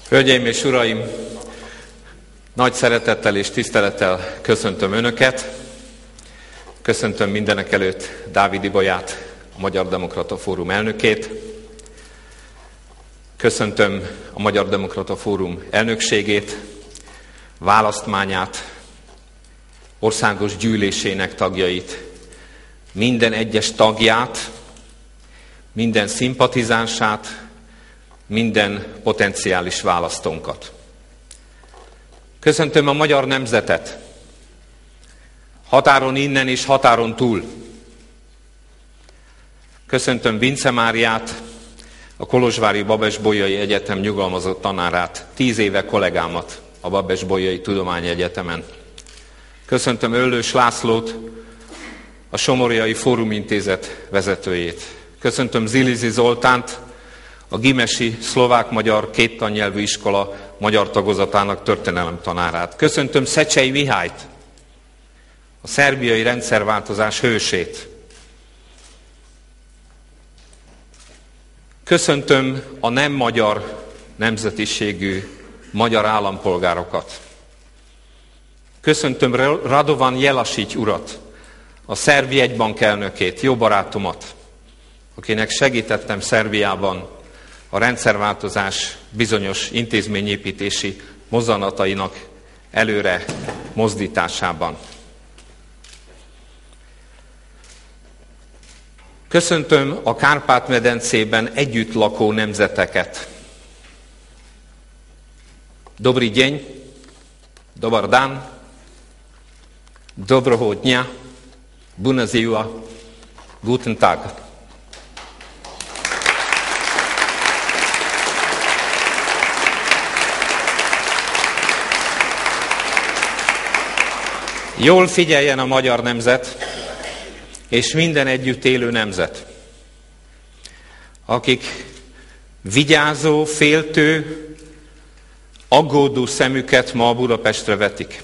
Hölgyeim és uraim, nagy szeretettel és tisztelettel köszöntöm Önöket. Köszöntöm mindenekelőtt Dávid Ibolyát, a Magyar Demokrata Fórum elnökét. Köszöntöm a Magyar Demokrata Fórum elnökségét, választmányát, országos gyűlésének tagjait, minden egyes tagját, minden szimpatizánsát, minden potenciális választónkat. Köszöntöm a magyar nemzetet, határon innen és határon túl. Köszöntöm Vince Máriát, a Kolozsvári Babes-Bolyai Egyetem nyugalmazott tanárát, 10 éve kollégámat a Babes-Bolyai Tudományegyetemen. Köszöntöm Öllős Lászlót, a Somorjai Fórumintézet vezetőjét. Köszöntöm Zilizi Zoltánt, a Gimesi szlovák-magyar kéttannyelvű iskola magyar tagozatának történelemtanárát. Köszöntöm Szecsei Mihályt, a szerbiai rendszerváltozás hősét. Köszöntöm a nem magyar nemzetiségű magyar állampolgárokat. Köszöntöm Radovan Jelasics urat, a Szerb Jegybank elnökét, jó barátomat, akinek segítettem Szerbiában a rendszerváltozás bizonyos intézményépítési mozzanatainak előre mozdításában. Köszöntöm a Kárpát-medencében együtt lakó nemzeteket. Dobrý deň, dobar dan, dobroho dňa, bună ziua, guten tag. Jól figyeljen a magyar nemzet, és minden együtt élő nemzet, akik vigyázó, féltő, aggódó szemüket ma Budapestre vetik.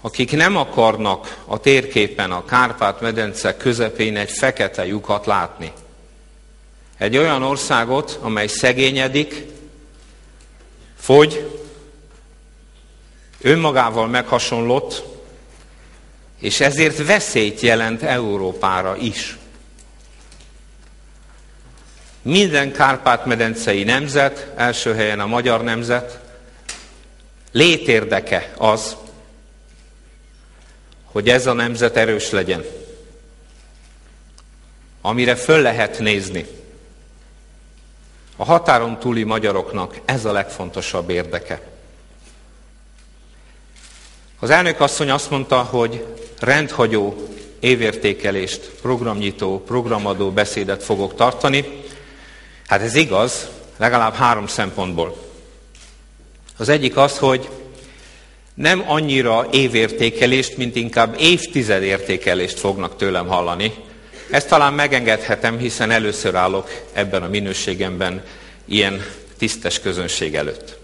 Akik nem akarnak a térképen, a Kárpát-medence közepén egy fekete lyukat látni. Egy olyan országot, amely szegényedik, fogy, önmagával meghasonlott, és ezért veszélyt jelent Európára is. Minden kárpát-medencei nemzet, első helyen a magyar nemzet, létérdeke az, hogy ez a nemzet erős legyen, amire föl lehet nézni. A határon túli magyaroknak ez a legfontosabb érdeke. Az elnök asszony azt mondta, hogy rendhagyó évértékelést, programnyitó, programadó beszédet fogok tartani. Hát ez igaz, legalább 3 szempontból. Az egyik az, hogy nem annyira évértékelést, mint inkább évtizedértékelést fognak tőlem hallani. Ezt talán megengedhetem, hiszen először állok ebben a minőségemben ilyen tisztes közönség előtt.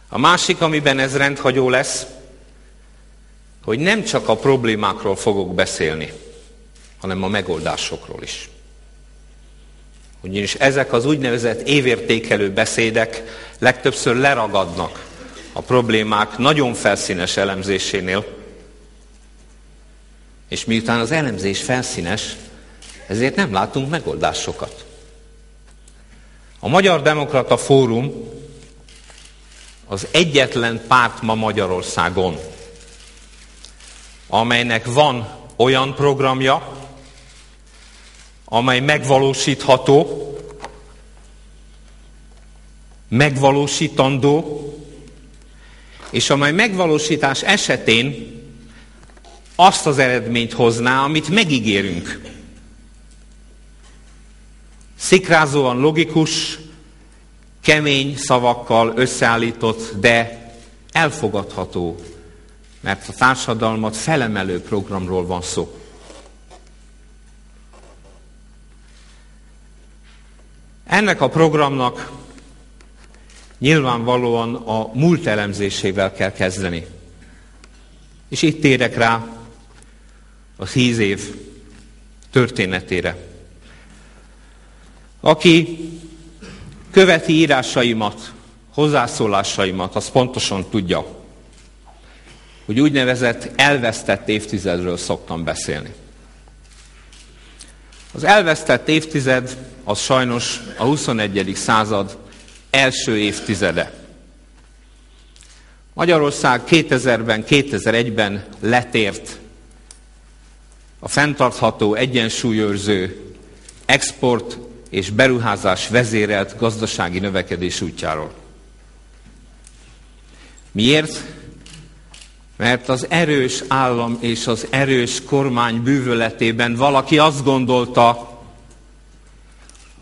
A másik, amiben ez rendhagyó lesz, hogy nem csak a problémákról fogok beszélni, hanem a megoldásokról is. Ugyanis ezek az úgynevezett évértékelő beszédek legtöbbször leragadnak a problémák nagyon felszínes elemzésénél, és miután az elemzés felszínes, ezért nem látunk megoldásokat. A Magyar Demokrata Fórum az egyetlen párt ma Magyarországon, amelynek van olyan programja, amely megvalósítható, megvalósítandó, és amely megvalósítás esetén azt az eredményt hozná, amit megígérünk. Szikrázóan logikus, kemény szavakkal összeállított, de elfogadható, mert a társadalmat felemelő programról van szó. Ennek a programnak nyilvánvalóan a múlt elemzésével kell kezdeni. És itt térek rá a 10 év történetére. Aki követi írásaimat, hozzászólásaimat, az pontosan tudja, hogy úgynevezett elvesztett évtizedről szoktam beszélni. Az elvesztett évtized az sajnos a 21. század első évtizede. Magyarország 2000-ben, 2001-ben letért a fenntartható, egyensúlyőrző, export és beruházás vezérelt gazdasági növekedés útjáról. Miért? Mert az erős állam és az erős kormány bűvöletében valaki azt gondolta,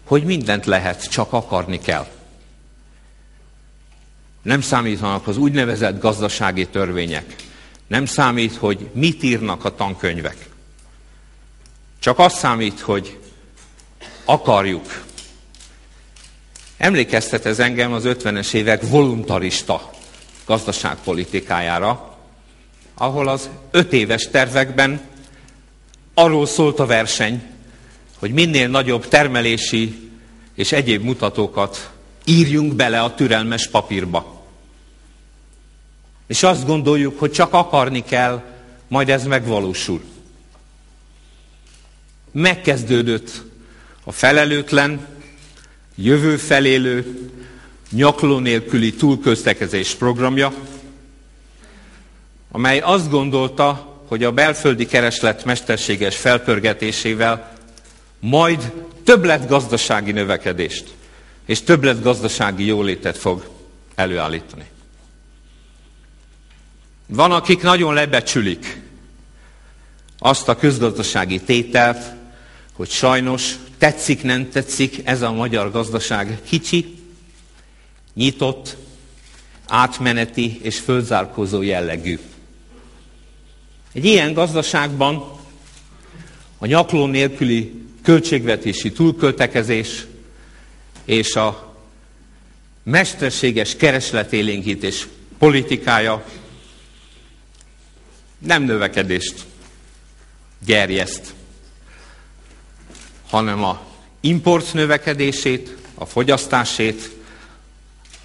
hogy mindent lehet, csak akarni kell. Nem számítanak az úgynevezett gazdasági törvények. Nem számít, hogy mit írnak a tankönyvek. Csak az számít, hogy akarjuk. Emlékeztet ez engem az 50-es évek voluntarista gazdaságpolitikájára, ahol az 5 éves tervekben arról szólt a verseny, hogy minél nagyobb termelési és egyéb mutatókat írjunk bele a türelmes papírba. És azt gondoljuk, hogy csak akarni kell, majd ez megvalósul. Megkezdődött a felelőtlen, jövőfelélő, nyakló nélküli túlközlekedés programja, amely azt gondolta, hogy a belföldi kereslet mesterséges felpörgetésével majd többletgazdasági növekedést és többletgazdasági jólétet fog előállítani. Van, akik nagyon lebecsülik azt a közgazdasági tételt, hogy sajnos tetszik, nem tetszik, ez a magyar gazdaság kicsi, nyitott, átmeneti és földzárkózó jellegű. Egy ilyen gazdaságban a nyakló nélküli költségvetési túlköltekezés és a mesterséges keresletélénkítés politikája nem növekedést gerjeszt, hanem a import növekedését, a fogyasztásét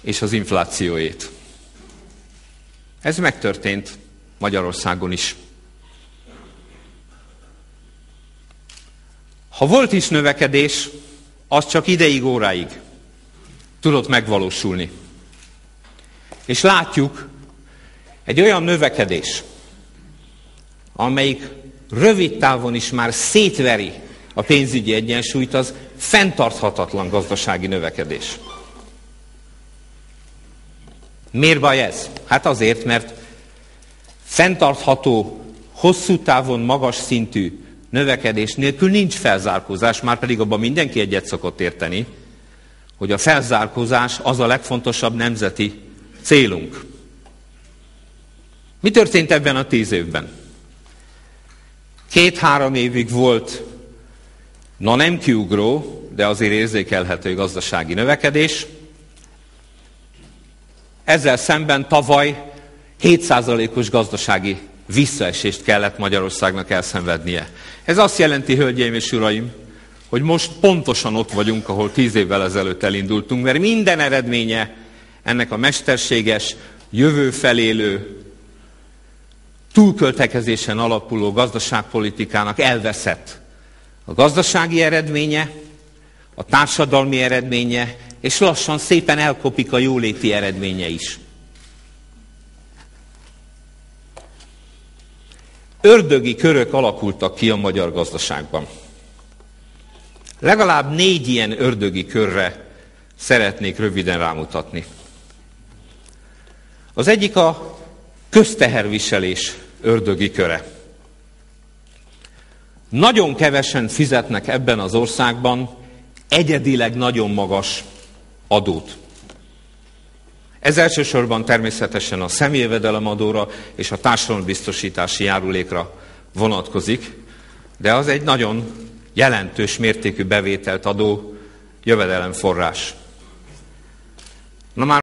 és az inflációét. Ez megtörtént Magyarországon is. Ha volt is növekedés, az csak ideig, óráig tudott megvalósulni. És látjuk, egy olyan növekedés, amelyik rövid távon is már szétveri a pénzügyi egyensúlyt, az fenntarthatatlan gazdasági növekedés. Miért baj ez? Hát azért, mert fenntartható, hosszú távon magas szintű növekedés nélkül nincs felzárkózás, már pedig abban mindenki egyet szokott érteni, hogy a felzárkózás az a legfontosabb nemzeti célunk. Mi történt ebben a 10 évben? 2-3 évig volt, nem kiugró, de azért érzékelhető gazdasági növekedés. Ezzel szemben tavaly 7%-os gazdasági visszaesést kellett Magyarországnak elszenvednie. Ez azt jelenti, hölgyeim és uraim, hogy most pontosan ott vagyunk, ahol 10 évvel ezelőtt elindultunk, mert minden eredménye ennek a mesterséges, jövőfelélő, túlköltekezésen alapuló gazdaságpolitikának elveszett. A gazdasági eredménye, a társadalmi eredménye, és lassan szépen elkopik a jóléti eredménye is. Ördögi körök alakultak ki a magyar gazdaságban. Legalább 4 ilyen ördögi körre szeretnék röviden rámutatni. Az egyik a közteherviselés ördögi köre. Nagyon kevesen fizetnek ebben az országban egyedileg nagyon magas adót. Ez elsősorban természetesen a személyjövedelemadóra és a társadalombiztosítási járulékra vonatkozik, de az egy nagyon jelentős mértékű bevételt adó jövedelemforrás. Na már